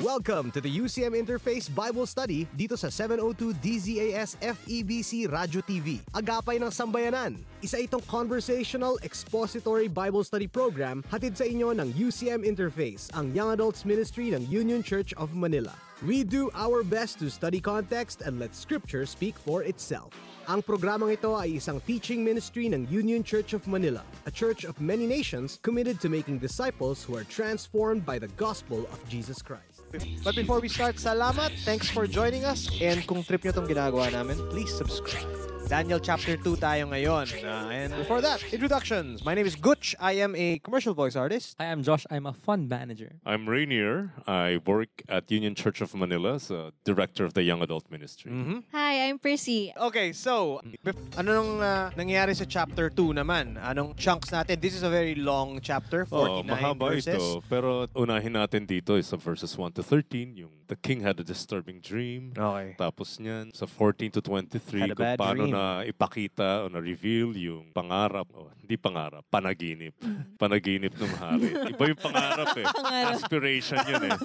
Welcome to the UCM Interface Bible Study dito sa 702 DZAS FEBC Radio TV. Agapay ng Sambayanan. Isa itong conversational expository Bible study program hatid sa inyo ng UCM Interface, ang Young Adults Ministry ng Union Church of Manila. We do our best to study context and let Scripture speak for itself. Ang programang ito ay isang teaching ministry ng Union Church of Manila, a church of many nations committed to making disciples who are transformed by the gospel of Jesus Christ. But before we start, salamat. Thanks for joining us. And kung trip nyo itong ginagawa namin, please subscribe. Daniel chapter 2 tayo ngayon. And before that, introductions. My name is Gutch. I am a commercial voice artist. I am Josh. I'm a fund manager. I'm Rainier. I work at Union Church of Manila as a director of the Young Adult Ministry. Hi, I'm Percy. Okay, so, ano nung nangyari sa chapter 2 naman? Anong chunks natin? This is a very long chapter, 49 mahaba verses. ito. Pero unahin natin dito is sa verses 1 to 13, yung the king had a disturbing dream. Okay. Tapos niyan, sa 14 to 23, Had a kung bad paano dream. na ipakita o na-reveal yung pangarap, hindi pangarap, panaginip. Panaginip ng hari. Iba yung pangarap eh. Aspiration yun eh.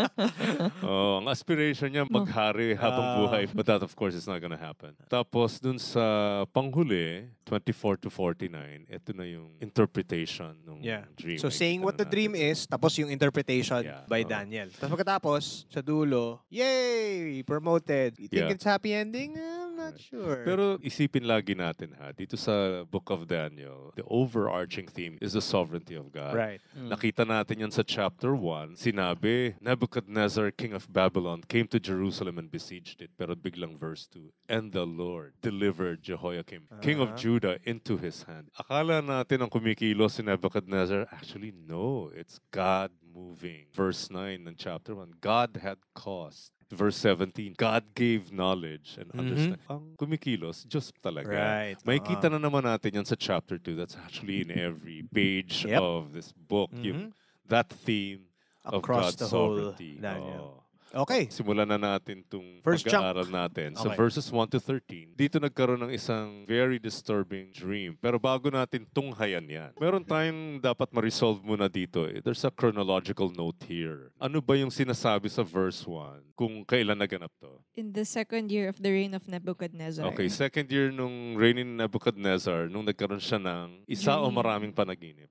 Ang aspiration niya maghari habang buhay. But that of course is not gonna happen. Tapos dun sa panghuli, 24 to 49, ito na yung interpretation ng dream. So saying what the dream is, tapos yung interpretation by Daniel. Tapos pagkatapos, sa dulo, yay! Promoted. You think it's happy ending? I'm not sure. Pero isipin lagi natin dito sa Book of Daniel, the overarching theme is the sovereignty of God. Right. Nakita natin yan sa chapter 1. Sinabi, Nebuchadnezzar, king of Babylon, came to Jerusalem and besieged it. Pero biglang verse 2, and the Lord delivered Jehoiakim, king of Judah, into his hand. Akala natin ang kumikilos si Nebuchadnezzar. Actually, no. It's God moving. Verse 9 ng chapter 1, God had caused. Verse 17, God gave knowledge and understanding. Ang kumikilos, Diyos talaga. Right. May kita na naman natin yan sa chapter 2. That's actually in every page of this book. Yung, that theme Across of God's the whole sovereignty. Daniel. Okay. Simulan na natin itong First pag-aaral natin. Sa Okay. verses 1 to 13, dito nagkaroon ng isang very disturbing dream. Pero bago natin tunghayan yan, meron tayong dapat ma-resolve muna dito. There's a chronological note here. Ano ba yung sinasabi sa verse 1 kung kailan naganap to? In the second year of the reign of Nebuchadnezzar. Okay, second year nung reign ni Nebuchadnezzar, nung nagkaroon siya ng isa o maraming panaginip.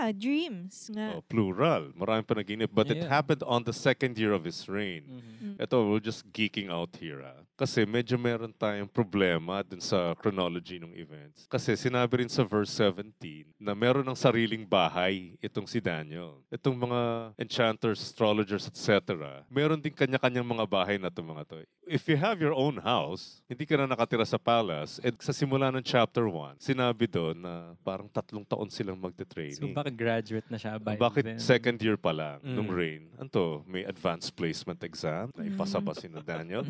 Dreams nga. Plural. Maraming panaginip. But it happened on the second year of his reign. Ito, we're just geeking out here. Kasi medyo meron tayong problema dun sa chronology ng events. Kasi sinabi rin sa verse 17 na meron ng sariling bahay itong si Daniel. Itong mga enchanters, astrologers, etc. Meron din kanya-kanyang mga bahay na itong mga to. If you have your own house, hindi ka na nakatira sa palace, sa simula ng chapter 1, sinabi doon na parang 3 taon silang magte-training. So bakit graduate na siya by Bakit then? second year pa lang nung reign? Anto, may advanced placement exam na ipasa ba si Daniel?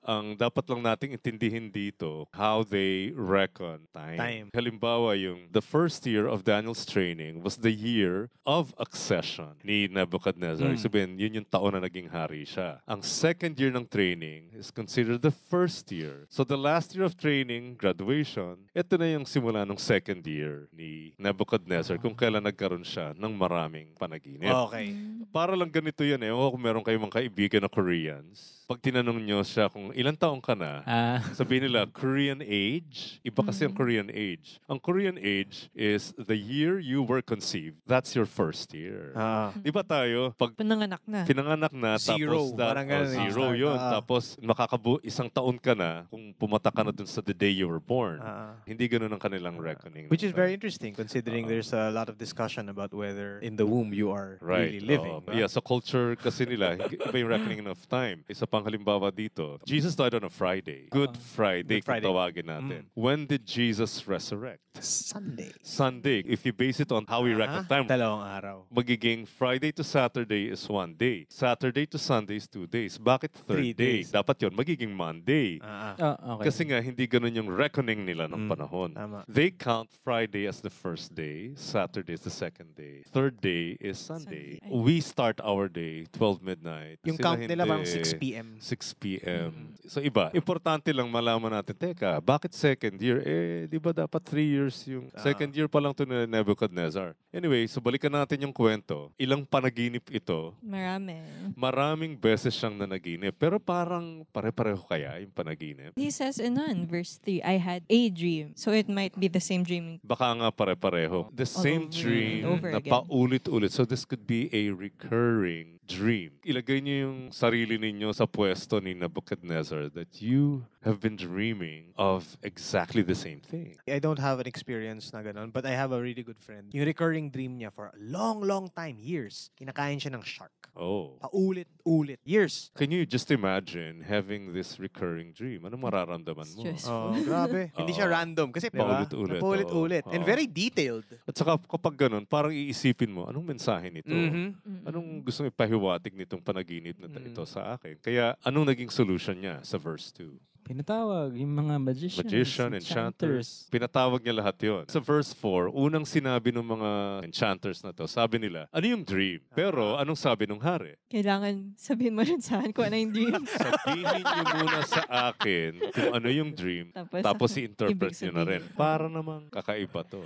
Ang dapat lang nating intindihin dito, how they reckon time. Halimbawa, the first year of Daniel's training was the year of accession ni Nebuchadnezzar. Sabihin, yun yung taon na naging hari siya. Ang second year ng training is considered the first year. So the last year of training, graduation, ito na yung simula ng second year ni Nebuchadnezzar kung kailan nagkaroon siya ng maraming panaginip. Okay. Para lang ganito yan eh. Kung meron kayong mga kaibigan na Koreans, pag tinanong nyo siya kung ilang taong ka na, sabihin nila, Korean age. Iba kasi ang Korean age. Ang Korean age is the year you were conceived. That's your first year. Di ba tayo? Pag Pinanganak na. pinanganak na, Zero. tapos Parang ganun yung zero start. yun. Tapos isang taon ka na kung pumata ka na dun sa the day you were born. Hindi ganun ang kanilang reckoning. Which is very interesting considering there's a lot of discussion about whether in the womb you are really living. Yeah, sa culture kasi nila, iba yung reckoning of time. Isa pang halimbawa dito, Jesus died on a Friday. Good Friday, Good Friday. kung tawagin natin. When did Jesus resurrect? Sunday. If you base it on how we reckon time, Dalawang araw. magiging Friday to Saturday is 1 day. Saturday to Sunday is 2 days. Bakit 3 third day? days. Dapat yon magiging Monday. Okay. Kasi nga, hindi ganun yung reckoning nila ng panahon. Tama. They count Friday as the first day, Saturday is the second day, third day is Sunday. Sunday. We start our day 12 midnight. Yung Sila count nila hindi. parang 6 p.m. 6 p.m. So iba, importante lang malaman natin, teka, bakit second year? Di ba dapat 3 years yung second year pa lang to ni Nebuchadnezzar? Anyway, so balikan natin yung kwento. Ilang panaginip ito? Marami. Maraming beses siyang nanaginip. Pero parang pare-pareho kaya yung panaginip? He says in verse 3, I had a dream. So it might be the same dream. Baka nga pare-pareho. The same over dream and over na again. paulit-ulit. So this could be a recurring dream. Ilagay niyo yung sarili ninyo sa pwesto ni Nebuchadnezzar that you have been dreaming of exactly the same thing. I don't have an experience na ganun, but I have a really good friend. Yung recurring dream niya for a long, long time, years, kinakain siya ng shark. Oh. Paulit-ulit. Years. Can you just imagine having this recurring dream? Anong mararamdaman mo? Stressful. Oh, grabe. Hindi siya Oo. random. Kasi, diba? Paulit-ulit, Paulit-ulit. oo. And Oo. very detailed. At saka kapag ganun, parang iisipin mo, anong mensahe nito? Mhm. Anong gusto ipahiwatig nitong panaginip na ito sa akin? Kaya anong naging solution niya sa verse 2? Pinatawag yung mga Magician, enchanters. Pinatawag niya lahat yon. Sa verse 4, unang sinabi ng mga enchanters na to, sabi nila, ano yung dream? Pero anong sabi ng hari? Kailangan sabihin mo rin sa akin kung ano yung dream. Sabihin niyo muna sa akin kung ano yung dream, tapos i-interpret ibig niyo na rin. sabihin. Para namang kakaiba to.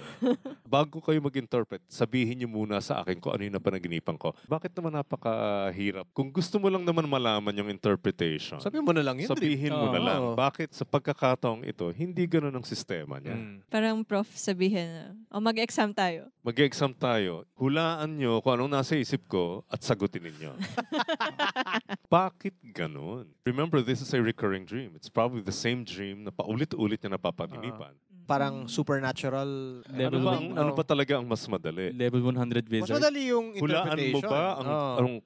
Bago kayo mag-interpret, sabihin niyo muna sa akin kung ano yung napanaginipan ko. Bakit naman napakahirap? Kung gusto mo lang naman malaman yung interpretation, Sabihin mo na lang yun. sabihin mo na Oo. lang. Bakit sa pagkakataong ito, hindi ganun ang sistema niya. Parang prof sabihin na, mag-exam tayo. Mag-exam tayo, hulaan nyo kung anong nasa isip ko at sagutin ninyo. Bakit ganun? Remember, this is a recurring dream. It's probably the same dream na paulit-ulit niya napapaninipan. Parang supernatural. Level Ano ba talaga ang mas madali? Level 100 Mas wizard. madali yung Hulaan interpretation. mo ba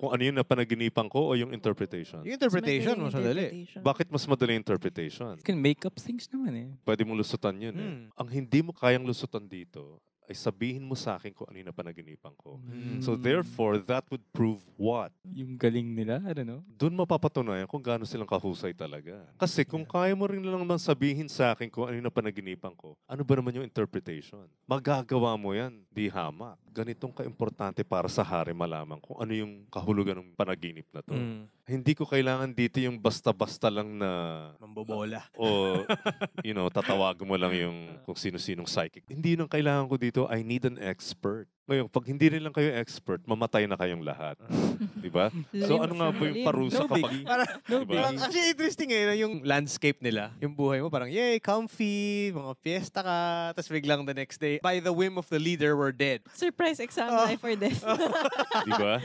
kung ano yung napanaginipan ko o yung interpretation? Yung interpretation, mas madali. Interpretation. Bakit mas madali yung interpretation? You can make up things naman eh. Pwede mo lusutan yun eh. Ang hindi mo kayang lusutan dito ay sabihin mo sa akin kung ano yung napanaginipan ko. So therefore, that would prove what? Yung galing nila, I don't know. Doon mapapatunayan kung gaano silang kahusay talaga. Kasi kung kaya mo rin lang naman sabihin sa akin kung ano yung napanaginipan ko, ano ba naman yung interpretation? Magagawa mo yan, di hamak. Ganitong kaimportante para sa hari malaman kung ano yung kahulugan ng panaginip na to. Hindi ko kailangan dito yung basta-basta lang na Mambobola. o tatawag mo lang yung kung sino-sinong psychic. Hindi yun ang kailangan ko dito. I need an expert. Ngayon, pag hindi rin lang kayo expert, mamatay na kayong lahat. Diba? So ano nga ba yung parusa kapag... Diba? Actually, interesting yung landscape nila. Yung buhay mo parang, yay, comfy, mga fiesta ka. Tapos biglang the next day, by the whim of the leader, we're dead. Surprise exam life or death. Diba?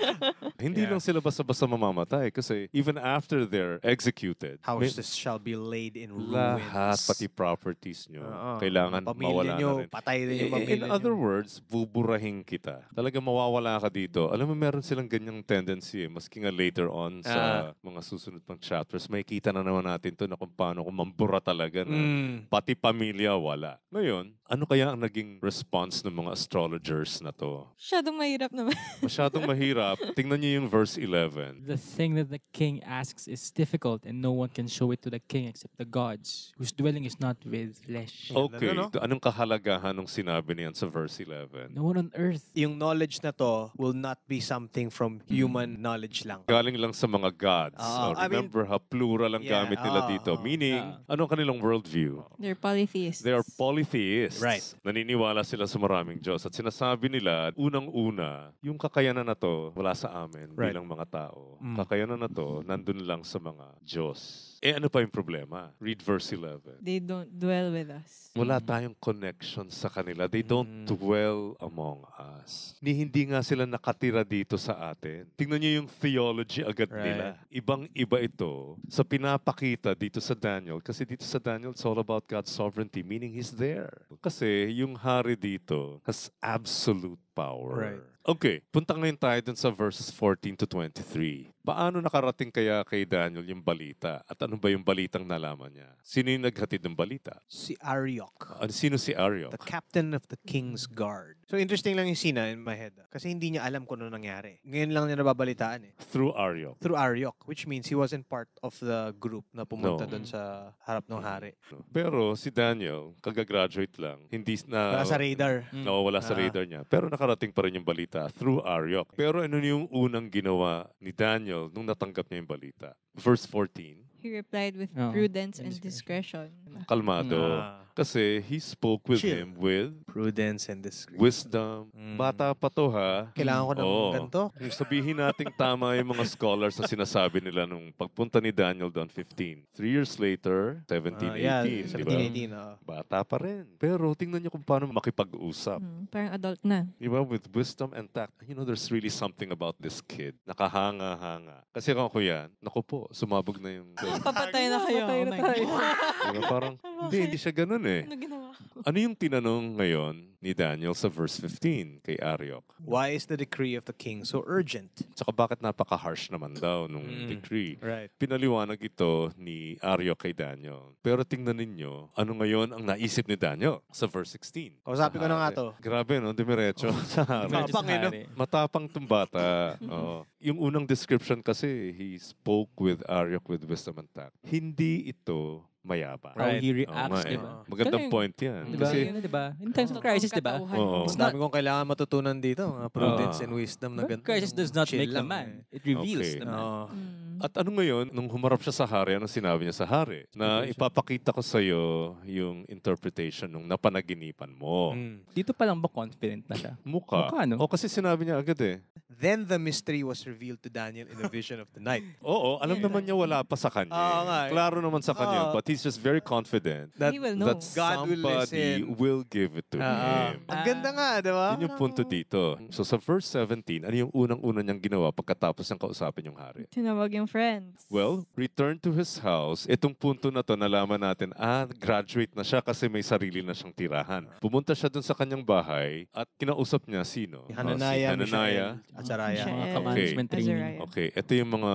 Hindi lang sila basta-basta mamamatay kasi even after they're executed, Houses shall be laid in ruins. lahat, pati properties nyo, kailangan Pamilya mawala nyo, na rin. patay din yung pamilya In other nyo. words, buburahin kita. Talaga mawawala ka dito. Alam mo, meron silang ganyang tendency maski nga later on sa mga susunod pang chapters, may kita na naman natin to na kung paano kung mambura talaga na pati pamilya wala. Ngayon, ano kaya ang naging response ng mga astrologers na to? Masyadong mahirap naman. Masyadong mahirap. Tingnan niyo yung verse 11. The thing that the king asks is difficult and no one can show it to the king except the gods, whose dwelling is not with flesh. Okay, Ano, no? anong kahalagahan ng sinabi niyan sa verse 11? No one on earth. Yung knowledge na to will not be something from human knowledge lang. Galing lang sa mga gods. Oo, I mean, Remember how plural ang yeah, gamit nila dito. Meaning, anong kanilang worldview? They're polytheists. They are polytheists. Right. Naniniwala sila sa maraming Diyos. At sinasabi nila, unang-una, yung kakayanan na to, wala sa amin Right. bilang mga tao. Kakayanan na to, nandun lang sa mga Diyos. Ano pa yung problema? Read verse 11. They don't dwell with us. Wala tayong connection sa kanila. They don't dwell among us. Hindi nga sila nakatira dito sa atin. Tingnan niyo yung theology agad nila. Ibang-iba ito sa pinapakita dito sa Daniel. Kasi dito sa Daniel, it's all about God's sovereignty, meaning He's there. Kasi yung hari dito has absolute power. Right. Okay, punta ngayon tayo dun sa verses 14 to 23. Paano nakarating kaya kay Daniel yung balita? At ano ba yung balitang nalaman niya? Sino yung naghatid ng balita? Si Arioch. Sino si Arioch? The captain of the king's guard. So interesting lang yung scene in my head. Kasi hindi niya alam kung ano nangyari. Ngayon lang niya nababalitaan eh. Through Arioch. Through Arioch, which means he wasn't part of the group na pumunta No. doon sa harap ng hari. Pero si Daniel, kagagraduate lang, hindi na... Wala sa radar. Nawawala sa radar niya. Pero nakarating pa rin yung balita through Arioch. Pero ano yung unang ginawa ni Daniel nung natanggap niya yung balita? Verse 14. He replied with Oo, prudence and and discretion. Kalmado. Kasi he spoke with Chill. him with Prudence and discretion. wisdom. Bata pa to ha. Kailangan ko ng Oo. ganito. Kung sabihin nating tama yung mga scholars na sinasabi nila nung pagpunta ni Daniel doon 15. 3 years later, 17, 18, di ba? 17, 18. Bata pa rin. Pero tingnan niyo kung paano makipag-usap. Parang adult na. Di ba? With wisdom and tact. You know, there's really something about this kid. Nakahanga-hanga. Kasi kung ako yan, naku po, sumabog na yung... Papatay na kayo. Papatay Oh na my tayo. God. Diba? Parang, hindi siya ganun eh. Ano ginawa ko? Ano yung tinanong ngayon ni Daniel sa verse 15 kay Ariok? Why is the decree of the king so urgent? Tsaka bakit napaka-harsh naman daw nung decree? Right. Pinaliwanag ito ni Ariok kay Daniel. Pero tingnan ninyo, ano ngayon ang naisip ni Daniel sa verse 16? Kausapin ko na nga to. Grabe, no? Dimiretso sa hari. Matapang eh, no? Matapang tong bata. Oo. Yung unang description kasi, he spoke with Ariok with wisdom and tact. Hindi ito mayabang. How Right. he Oo reacts, nga eh. di ba? Magandang Ganun. point yan. Di ba? Kasi, Yun na, di ba? In times of crisis, di ba? oo. Mas dami kong kailangan matutunan dito. Mga prudence Ah. and wisdom na But ganito. crisis does not Chill make the lang man. eh. It reveals Okay. the man. Oo. At ano ngayon, nung humarap siya sa hari, anong sinabi niya sa hari? Na ipapakita ko sa'yo yung interpretation nung napanaginipan mo. Dito pa lang ba confident na siya? Mukha. Mukha, no? O kasi sinabi niya agad eh. Then the mystery was revealed to Daniel in a vision of the night. Oo, alam naman niya wala pa sa kanya. Oo nga eh. Klaro naman sa kanya. Oo. But he's just very confident That He will know. that God will somebody listen. will give it to him. Ang ganda nga, di ba? Yun yung punto dito. So sa verse 17, ano yung unang-una niyang ginawa pagkatapos niyang kausapin yung hari? Tinawag yung friends. Well, return to his house. Itong punto na to, nalaman natin, graduate na siya kasi may sarili na siyang tirahan. Pumunta siya dun sa kanyang bahay at kinausap niya sino? Hananaya, Si Hananaya. Mishael, at Saraya. Mishael. Mga Okay. commandment training. Azariah. Okay, ito yung mga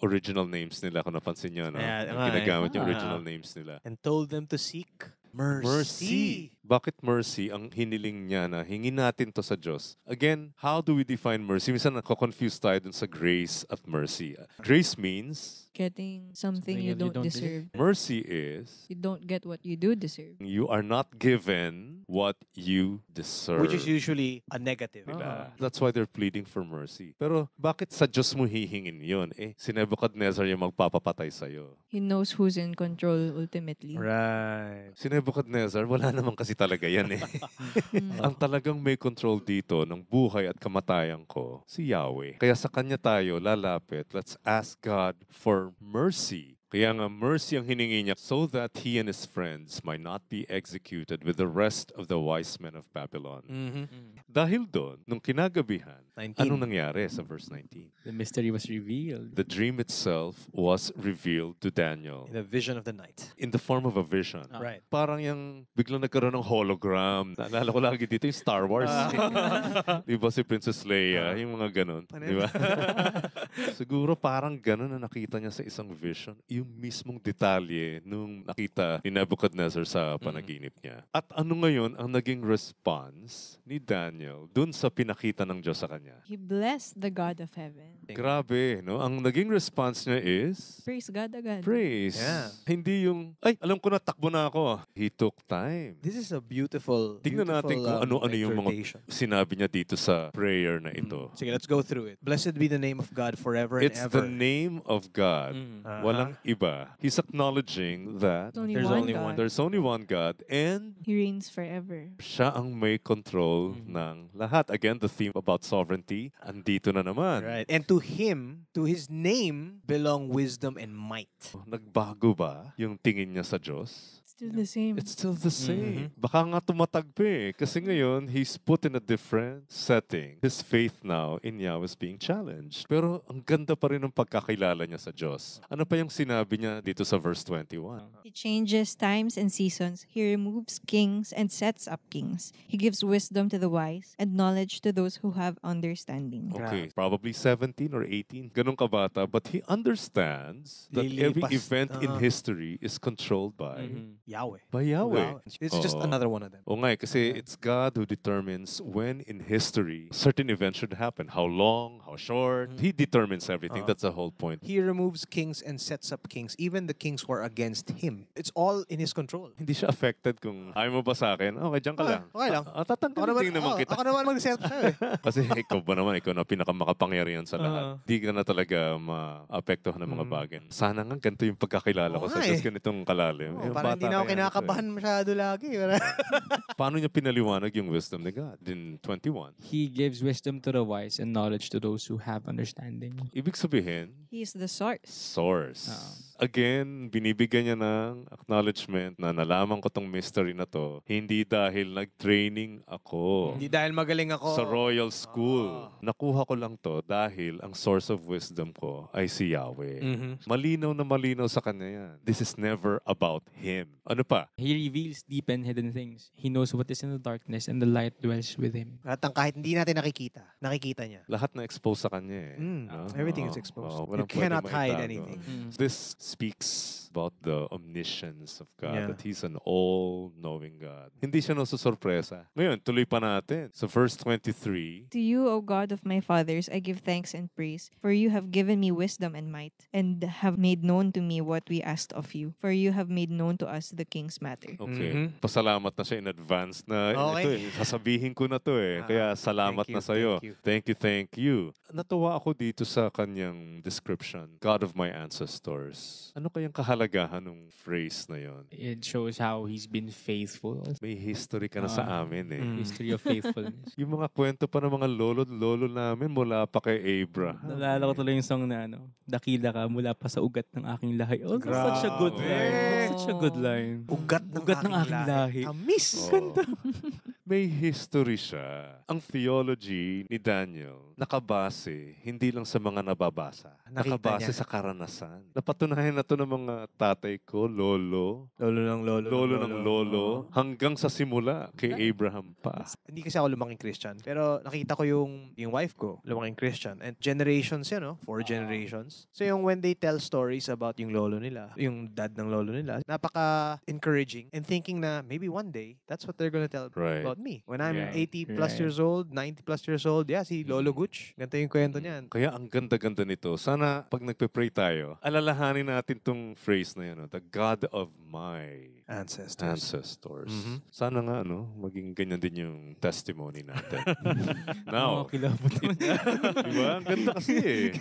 original names nila kung napansin niyo, no? Ayan, Yung nga eh. ginagamit yung Ah. original names nila. And told them to seek mercy. Mercy. Bakit mercy ang hiniling niya na hingin natin to sa Diyos? Again, how do we define mercy? Minsan nako-confuse tayo dun sa grace at mercy. Grace means Getting something you don't deserve. mercy is You don't get what you do deserve. you are not given what you deserve. Which is usually a negative. Diba? That's why they're pleading for mercy. Pero bakit sa Diyos mo hihingin yun? Si Nebuchadnezzar yung magpapapatay sa'yo. He knows who's in control ultimately. Right. Si Nebuchadnezzar, wala naman kasi talaga yan eh. Ang talagang may control dito ng buhay at kamatayan ko, si Yahweh. Kaya sa Kanya tayo lalapit. Let's ask God for mercy. Kaya nga mercy ang hiningi niya so that he and his friends might not be executed with the rest of the wise men of Babylon. Dahil doon, nung kinagabihan, 19. anong nangyari sa verse 19? The mystery was revealed. The dream itself was revealed to Daniel In the vision of the night. in the form of a vision. Right. Parang yung biglang nagkaroon ng hologram. Naalala ko lagi dito yung Star Wars. Di ba si Princess Leia? Yung mga ganun. Di ba? Siguro parang ganun na nakita niya sa isang vision. Yung mismong detalye nung nakita ni Nebuchadnezzar sa panaginip niya. At ano ngayon ang naging response ni Daniel dun sa pinakita ng Diyos sa kanya? He blessed the God of heaven. Grabe, no? Ang naging response niya is Praise God agad. praise. Yeah. Hindi yung, ay, alam ko na, takbo na ako. He took time. This is a beautiful, Tingnan natin kung ano-ano yung mga exhortation. sinabi niya dito sa prayer na ito. Sige, let's go through it. Blessed be the name of God forever and It's ever. the name of God. Walang iba. He's acknowledging that There's only There's one only God. one. there's only one God and He reigns forever. siya ang may control ng lahat. Again, the theme about sovereignty, andito na naman. Right. And to him, to his name, belong wisdom and might. Nagbago ba yung tingin niya sa Diyos? Still the same. It's still the same. Baka nga tumatag pa eh. Kasi ngayon, he's put in a different setting. His faith now in Yahweh is being challenged. Pero ang ganda pa rin ng pagkakilala niya sa Diyos. Ano pa yung sinabi niya dito sa verse 21? He changes times and seasons. He removes kings and sets up kings. He gives wisdom to the wise and knowledge to those who have understanding. Okay, probably 17 or 18. Ganun kabata. But he understands that every Lilipas. event in history is controlled by Yahweh. By Yahweh. It's just Oo. another one of them. O nga kasi it's God who determines when in history certain events should happen. How long, how short. He determines everything. Oo. That's the whole point. He removes kings and sets up kings, even the kings who are against him. It's all in his control. Hindi siya affected kung ayaw mo ba sa akin, okay, dyan ka lang. Okay lang. Tatanggalin din naman kita. Ako naman mag-set sa'yo eh. Kasi ikaw ba naman, ikaw na pinakamakapangyarihan sa lahat. Di ka na talaga ma-apektuhan ng mga bagay. Sana nga ganito yung pagkakilala ko Oo sa nga Diyos, eh. ganitong kalalim. Oh, Yung parang bata hindi na ako kaya kinakabahan masyado lagi. Paano niya pinaliwanag yung wisdom ni God in 21? He gives wisdom to the wise and knowledge to those who have understanding. Ibig sabihin, He is the source. source. Again, binibigyan niya ng acknowledgement na nalaman ko tong mystery na to, hindi dahil nag-training ako Hindi dahil magaling ako. sa royal school. Nakuha ko lang to dahil ang source of wisdom ko ay si Yahweh. Mhm. Malinaw na malinaw sa kanya yan. This is never about Him. Ano pa? He reveals deep and hidden things. He knows what is in the darkness and the light dwells with him. At ang kahit hindi natin nakikita niya. Lahat na expose sa kanya eh. No? Everything is Oo. exposed. Oo, You walang cannot pwedeng hide maitago. anything. This speaks about the omniscience of God, Yeah. that He's an all-knowing God. Hindi siya nasusurpresa. Ngayon, tuloy pa natin. So verse 23, To you, O God of my fathers, I give thanks and praise, for you have given me wisdom and might, and have made known to me what we asked of you, for you have made known to us the king's matter. okay, pasalamat na siya in advance na Okay. ito eh, sasabihin ko na to eh. Kaya salamat thank na you, sa'yo. thank you. Thank you. Natuwa ako dito sa kanyang description, God of my ancestors. Ano kayang kahalagahan ng phrase na yon? It shows how he's been faithful. May history ka na sa amin eh. History of faithfulness. Yung mga kwento pa ng mga lolo namin mula pa kay Abraham. Nalala ko tuloy yung song na dakila ka mula pa sa ugat ng aking lahi. Oh, that's such a good Grabe. line. That's such a good line. Ugat ng aking lahi. Tamis. Oo. May history siya. Ang theology ni Daniel nakabase hindi lang sa mga nababasa. Nakita Nakabase niya. sa karanasan. Napatunayan na to ng mga tatay ko, lolo, Lolo ng lolo. lolo ng lolo, hanggang sa simula kay Abraham pa. Hindi kasi ako lumaking Christian. Pero nakita ko yung wife ko, lumaking Christian. And generations yan, no? 4 generations. So yung when they tell stories about yung lolo nila, yung dad ng lolo nila, napaka-encouraging and thinking na maybe one day, that's what they're gonna tell Right. about me. When I'm Yeah. 80 plus Right. years old, 90 plus years old, yeah, si Lolo Gucci. Ganito yung kwento niyan. Kaya ang ganda-ganda nito. Sana pag nagpe-pray tayo, alalahanin natin tong phrase na yan, the God of my Ancestors. ancestors. Mhm. Sana nga, maging ganyan din yung testimony natin. Now, Now, kilabot naman. diba? Ang ganda kasi eh.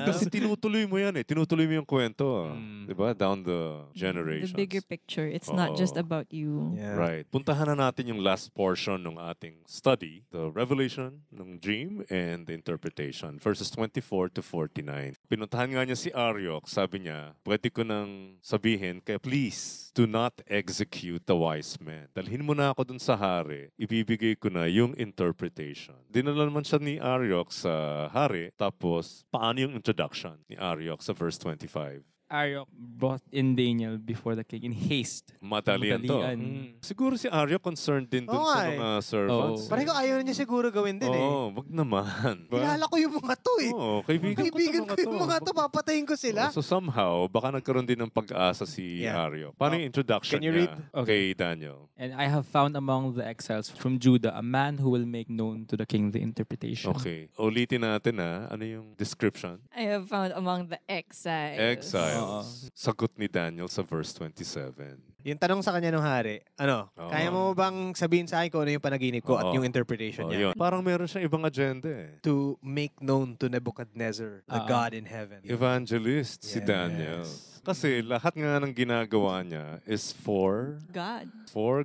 Kasi tinutuloy mo yan eh. Tinutuloy mo yung kwento. Diba? Down the generations. The bigger picture. It's not just Oo. about you. Yeah. Right. Puntahan na natin yung last portion ng ating study, the revelation ng dream and the interpretation, verses 24 to 49. Pinuntahan nga niya si Ariok, sabi niya, pwede ko nang sabihin, kaya please, do not execute the wise man. Dalhin mo na ako dun sa hari, ibibigay ko na yung interpretation. Dinala naman siya ni Ariok sa hari, tapos paano yung introduction ni Ariok sa verse 25? Ariok brought in Daniel before the king in haste. Madalian to. Madalian. Siguro si Ariok concerned din dun Oo sa nga eh. mga servants. Oo. Parang ayaw niya siguro gawin din eh. Oo, wag naman. Kilala ko yung mga to eh. Oo, kaibigan Kaibigan ko yung mga to, papatayin ko sila. So somehow, baka nagkaroon din ng pag-asa si Yeah. Ariok. Paano yung introduction Can you niya read? kay Daniel? And I have found among the exiles from Judah a man who will make known to the king the interpretation. Okay. Ulitin natin ano yung description? I have found among the exiles. Exiles. Sagot ni Daniel sa verse 27. Yung tanong sa kanya nung hari, Oo. kaya mo bang sabihin sa akin kung ano yung panaginip ko at Oo. yung interpretation Oh, niya? yun. Parang meron siyang ibang agenda eh. To make known to Nebuchadnezzar, the Ah. God in heaven. Evangelist si Yes. Daniel. Kasi lahat nga ng ginagawa niya is for God.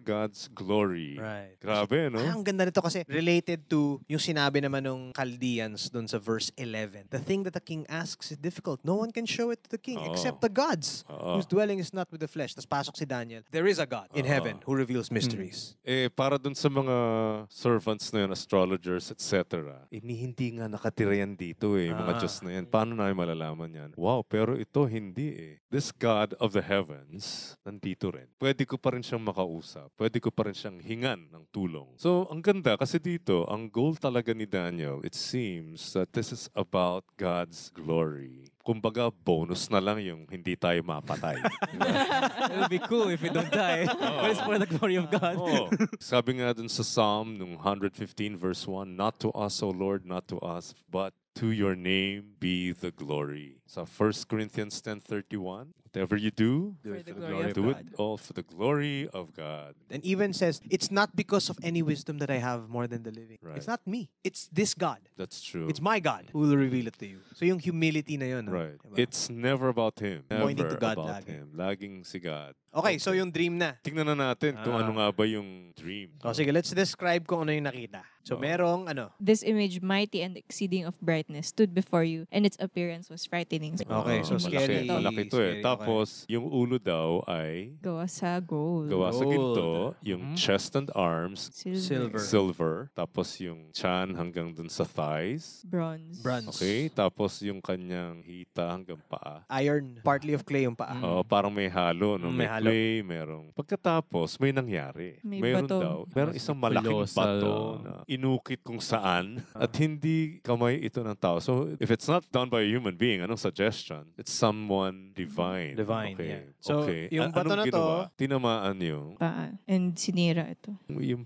God's glory. Right. Grabe, no? Ang ganda nito kasi related to yung sinabi naman nung Chaldeans dun sa verse 11. The thing that the king asks is difficult. No one can show it to the king Oo. except the gods Oo. whose dwelling is not with the flesh. Tapos pasok si Daniel. There is a God in Oo. heaven who reveals mysteries. Para dun sa mga servants na yun, astrologers, etc. Hindi nga nakatira yan dito mga Ah. Diyos na yan. Paano na malalaman yan? Wow, pero ito hindi this God of the heavens, nandito rin. Pwede ko pa rin siyang makausap. Pwede ko pa rin siyang hingan ng tulong. So, ang ganda kasi dito, ang goal talaga ni Daniel, it seems that this is about God's glory. Kumbaga, bonus na lang yung hindi tayo mapatay. It would be cool if we don't die. But it's for the glory of God. Oh. Sabi nga dun sa Psalm nung 115 verse 1, not to us, O Lord, not to us, but to your name be the glory. Sa 1 Corinthians 10:31, whatever you do, For the glory of do God. it all for the glory of God. And even says, it's not because of any wisdom that I have more than the living. Right. It's not me. It's this God. That's true. It's my God who will reveal it to you. So yung humility na yun. Right. Diba? It's never about him. Pointing Never to God about lagi. him. Laging si God. Okay, so yung dream na. Tingnan na natin kung Ah. ano nga ba yung dream. O sige, let's describe kung ano yung nakita. So Oh. merong ano. This image, mighty and exceeding of brightness, stood before you, and its appearance was frightening. Okay, so scary. Malaki to eh. Scary, Tapos, yung ulo daw ay Gawa sa gold. gawa sa Gold. ginto. Yung Mhm. chest and arms, Silver. silver. Tapos yung chan hanggang dun sa thighs. Bronze. Bronze. Okay? Tapos yung kanyang hita hanggang paa. Iron. Partly of clay yung paa. Oh, parang may halo, no? Mm, May may halo. clay, merong... Pagkatapos, may nangyari. May Meron bato. daw. Merong isang malaking Kolosal, bato oh. na inukit kung saan at hindi kamay ito ng tao. So, if it's not done by a human being, anong suggestion? It's someone divine. Divine, okay. yeah. So, okay. yung bato anong na to- ginawa? Tinamaan yung Paa. And sinira ito.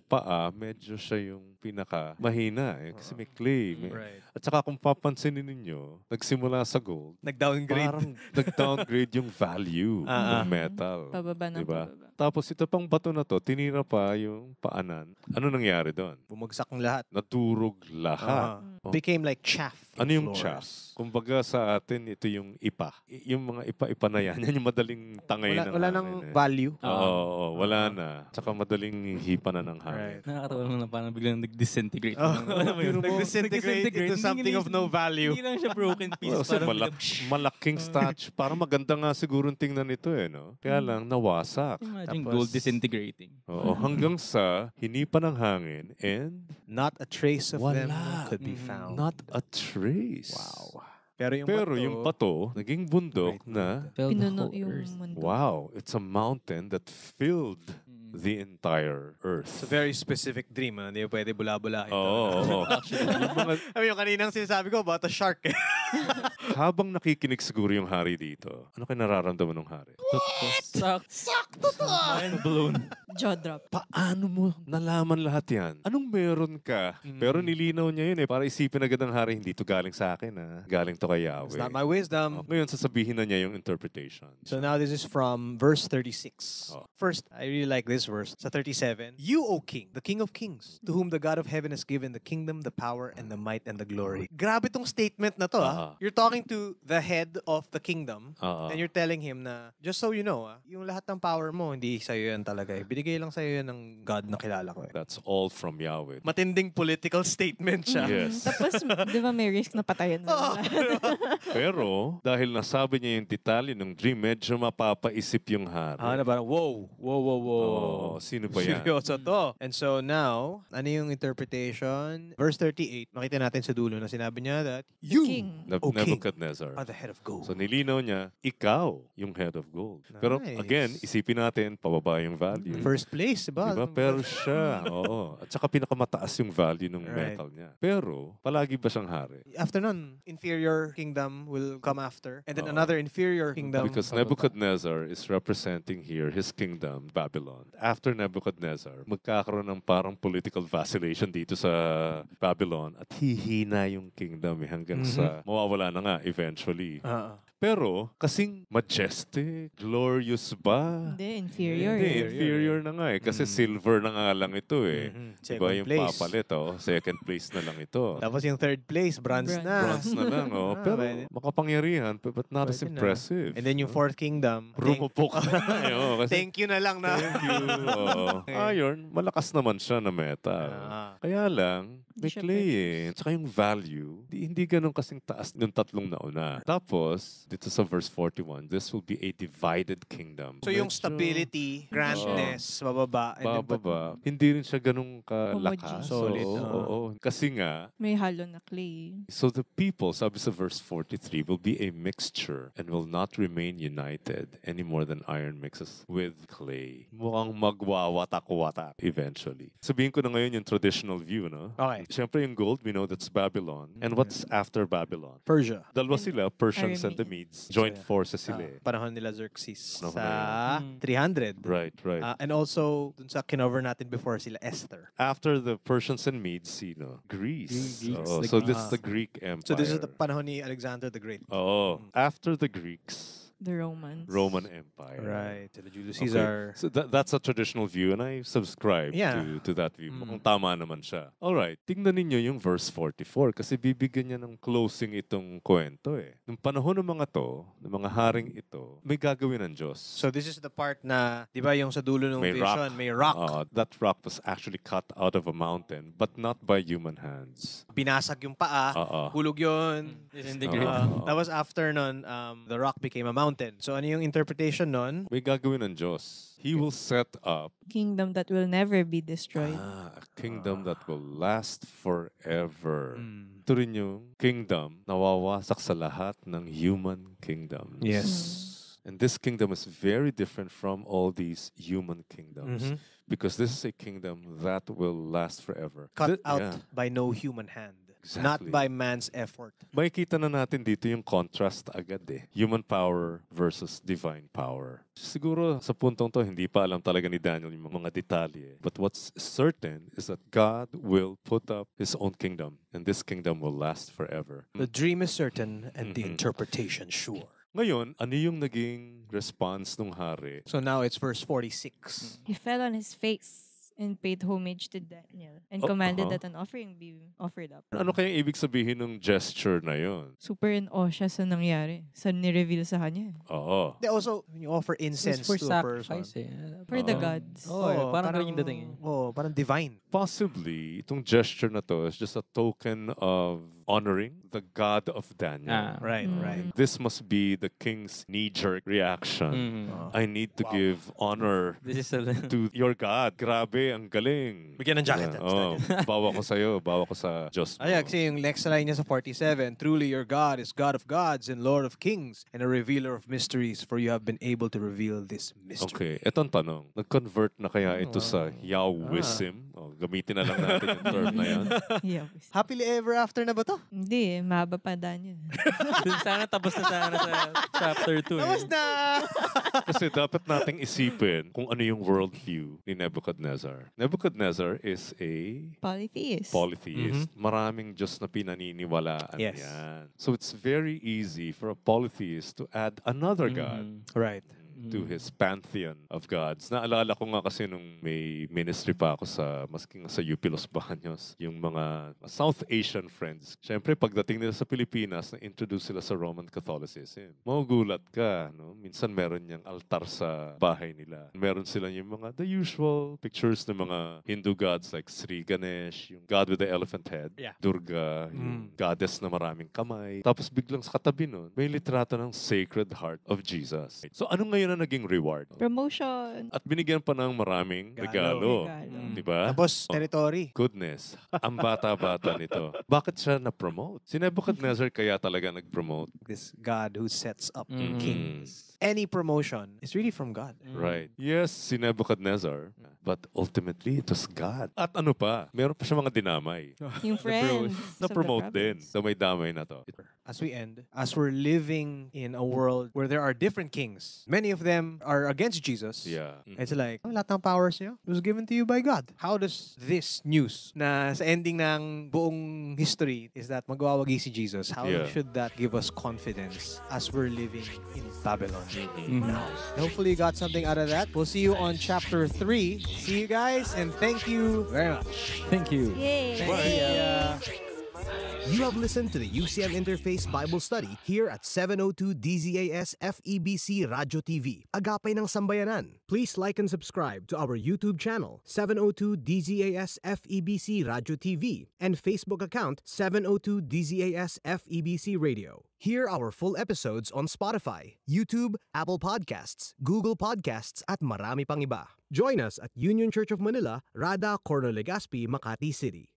paa, medyo siya yung pinaka mahina eh. Kasi may clay. Right. At saka kung papansinin ninyo, nagsimula sa gold, Nag-downgrade. parang nag-downgrade yung value Ah, ah. ng metal. Pababa ng Diba? pababa. Tapos ito pang bato na to, tinira pa yung paanan. Ano nangyari doon? Bumagsak ang lahat. Naturog lahat. Ah. Became like chaff. in Ano yung floors. chaff? Kumbaga sa atin, ito yung ipa. Yung mga ipa-ipa na yan, yan yung madaling tangay ng Wala hangin nang eh. value. Oo, wala na. Tsaka madaling hipa na ng hangin. Right. Nakakatawa lang na parang biglang nag-disintegrate. Oh, Alam mo yun? nag-disintegrate into something of no value. Hindi lang siya broken piece. Well, kasi parang malaking statue. Parang maganda nga siguro tingnan ito eh, no? Kaya lang, nawasak. Imagine Tapos- gold disintegrating. Oo, hanggang sa hinipa ng hangin and Not a trace of them wala. could be found. Not a trace. Wow. Pero yung Pero bato, yung bato, naging bundok Great na, Fell the Pinuno whole yung earth. mundo. wow, it's a mountain that filled Mm. the entire earth. it's a very specific dream. Hindi mo pwede bula-bula. Oo, oo. Yung mga, I mean, yung kaninang sinasabi ko about a shark. eh. habang nakikinig siguro yung hari dito, ano kayo nararamdaman ng hari? Sakto to! Mind blown. Jaw drop. Paano mo nalaman lahat yan? Anong meron ka? Pero nilinaw niya yun eh, para isipin agad ng hari, hindi to galing sa akin galing to kay It's Yahweh. not my wisdom. Ngayon, sasabihin na niya yung interpretation. So now this is from verse 36. Oh. First, I really like this verse. Sa 37, You, O King, the King of Kings, to whom the God of heaven has given the kingdom, the power, and the might, and the glory. Grabe tong statement na to, You're talking to the head of the kingdom, Oo. and you're telling him na, just so you know, yung lahat ng power mo, hindi sa'yo yan talaga. Binigay lang sa'yo yan ng God na kilala ko. That's all from Yahweh. Matinding political statement siya. Yes. Tapos, di ba may risk na patayan na lahat? Pero, dahil nasabi niya yung detalye ng dream, medyo mapapaisip yung hari. Na parang, wow. Oo, sino ba yan? Seryoso to. And so now, ano yung interpretation? Verse 38, makita natin sa dulo na sinabi niya that, You King. O king, Nebuchadnezzar. are the head of gold. So nilinaw niya, ikaw yung head of gold. Pero Nice. again, isipin natin, pababa yung value. First place, diba? Diba? Pero siya, oo. At saka pinakamataas yung value ng Right. metal niya. Pero, palagi ba siyang hari? After nun, inferior kingdom will come after. And then Oo. another inferior kingdom. Because Nebuchadnezzar is representing here his kingdom, Babylon. After Nebuchadnezzar, magkakaroon ng parang political vacillation dito sa Babylon at hihina yung kingdom hanggang sa mawawala na nga eventually. Pero, kasing majestic, glorious ba? Hindi, inferior. Hindi, eh. inferior na nga eh. Kasi silver na nga lang ito eh. Diba Second yung place. papalit, second place na lang ito. Tapos yung third place, bronze Bronze. na. Bronze na lang, oh. Ah, Pero pwede. makapangyarihan, but not as Pwede na. impressive. And then yung fourth kingdom. Rumupok na. oh, kasi, Thank you na lang na. thank you. Oo. Iron, malakas naman siya na metal. Ah. Kaya lang, may Hindi siya clay eh. Tsaka yung value, hindi ganun kasing taas ng tatlong nauna. Tapos, dito sa verse 41, this will be a divided kingdom. So yung Medyo stability, grandness, bababa. And then, bababa. Hindi rin siya ganun kalakas. Homogeneous. Solid, Oo. Kasi nga, May halo na clay. so the people, sabi sa verse 43, will be a mixture and will not remain united any more than iron mixes with clay. Mukhang magwawatak-watak eventually. Sabihin ko na ngayon yung traditional view, no? Okay. Siyempre yung gold, we know that's Babylon. And what's after Babylon? Persia. Dalawa sila, Persians and the Medes. Joint forces sila eh. Panahon nila Xerxes Panahon sa na 300. Right, right. And also, dun sa kinover natin before sila Esther. After the Persians and Medes, sino? Greece. Greeks, Oo, the so Greeks. this is the Greek Empire. So this is the panahon ni Alexander the Great. Oh, after the Greeks, The Romans. Roman Empire. Right. Sila Julius Okay. Caesar. So that's a traditional view and I subscribe Yeah. to that view. Mm. Mukhang tama naman siya. Alright, tingnan ninyo yung verse 44 kasi bibigyan niya ng closing itong kwento eh. Nung panahon ng mga to, ng mga haring ito, may gagawin ng Diyos. So this is the part na, di ba yung sa dulo ng May vision, rock. may rock. That rock was actually cut out of a mountain but not by human hands. Binasag yung paa, Oo. hulog yun. Disintegrate. Oo. That was after nun, the rock became a mountain. So ano yung interpretation nun? May gagawin ng Diyos. He will set up Kingdom that will never be destroyed. a kingdom that will last forever. Mm. Ito rin yung kingdom na wawasak sa lahat ng human kingdoms. Yes. And this kingdom is very different from all these human kingdoms Mhm. because this is a kingdom that will last forever. Cut out Yeah, by no human hand. Exactly. Not by man's effort. makikita na natin dito yung contrast agad eh. Human power versus divine power. Siguro sa puntong to, hindi pa alam talaga ni Daniel yung mga detalye. But what's certain is that God will put up His own kingdom and this kingdom will last forever. The dream is certain and the Mhm. interpretation sure. Ngayon, ano yung naging response ng hari? So now it's verse 46. He fell on his face and paid homage to Daniel and Oh, commanded uh-huh. that an offering be offered up. Ano kayang ibig sabihin ng gesture na yon? Super in awe siya sa nangyari. Sa nireveal sa kanya. Oo. They also, when you offer It's incense for to a person. sacrifice eh. For the Oo. gods. Parang ganun yung dating eh. Parang divine. Possibly, itong gesture na to is just a token of honoring the God of Daniel. Right, Mm. right. This must be the king's knee-jerk reaction. Mm. I need to Wow. give honor This is a to your God. Grabe, ang galing. Bigyan ng jacket. Oh, bawa ko sa'yo, bawa ko sa Diyos mo. Ay, kasi yung next line niya sa 47, truly your God is God of gods and Lord of kings and a revealer of mysteries, for you have been able to reveal this mystery. Okay, etong tanong. Nag-convert na kaya ito sa Yahwism? Oh, gamitin na lang natin yung term na yan. Yeah. Happily ever after na ba to? Hindi, mahaba pa Daniel. Sana tapos na sana sa chapter 2. Tapos na! Kasi dapat nating isipin kung ano yung worldview ni Nebuchadnezzar. Nebuchadnezzar is a Polytheist. polytheist. Maraming Diyos na pinaniniwalaan Yes. yan. So it's very easy for a polytheist to add another God Right. to his pantheon of gods. Naalala ko nga kasi nung may ministry pa ako sa, maski nga sa UP Los Baños, yung mga South Asian friends. Siyempre, pagdating nila sa Pilipinas, na-introduce sila sa Roman Catholicism. Magugulat ka, no? Minsan meron niyang altar sa bahay nila. Meron sila yung mga, the usual pictures ng mga Hindu gods like Sri Ganesh, yung God with the elephant head, Yeah. Durga, yung goddess na maraming kamay. Tapos biglang sa katabi nun, may litrato ng Sacred Heart of Jesus. So ano ngayon ang naging reward? Promotion. At binigyan pa ng maraming regalo. Regalo. Di ba? Tapos, Oh. territory. Goodness, ang bata-bata nito. Bakit siya na-promote? Si Nebuchadnezzar kaya talaga nag-promote. This God who sets up Mm. kings. Any promotion is really from God. Right. Yes, si Nebuchadnezzar. But ultimately, it was God. At ano pa? Meron pa siya mga dinamay. Yung friends. Na-promote din. province. So may damay na to. As we end, as we're living in a world where there are different kings, many of them are against Jesus. Yeah. It's like, lahat ng powers niyo was given to you by God. How does this news na sa ending ng buong history is that magwawagi si Jesus, how Yeah. should that give us confidence as we're living in Babylon Mhm. now? Hopefully you got something out of that. We'll see you on chapter 3. See you guys and thank you very much. Thank you. Yay! Bye. You have listened to the UCM Interface Bible Study here at 702 DZAS FEBC Radio TV, Agapay ng Sambayanan. Please like and subscribe to our YouTube channel, 702 DZAS FEBC Radio TV, and Facebook account, 702 DZAS FEBC Radio. Hear our full episodes on Spotify, YouTube, Apple Podcasts, Google Podcasts, at marami pang iba. Join us at Union Church of Manila, Rada, Corner Legazpi, Makati City.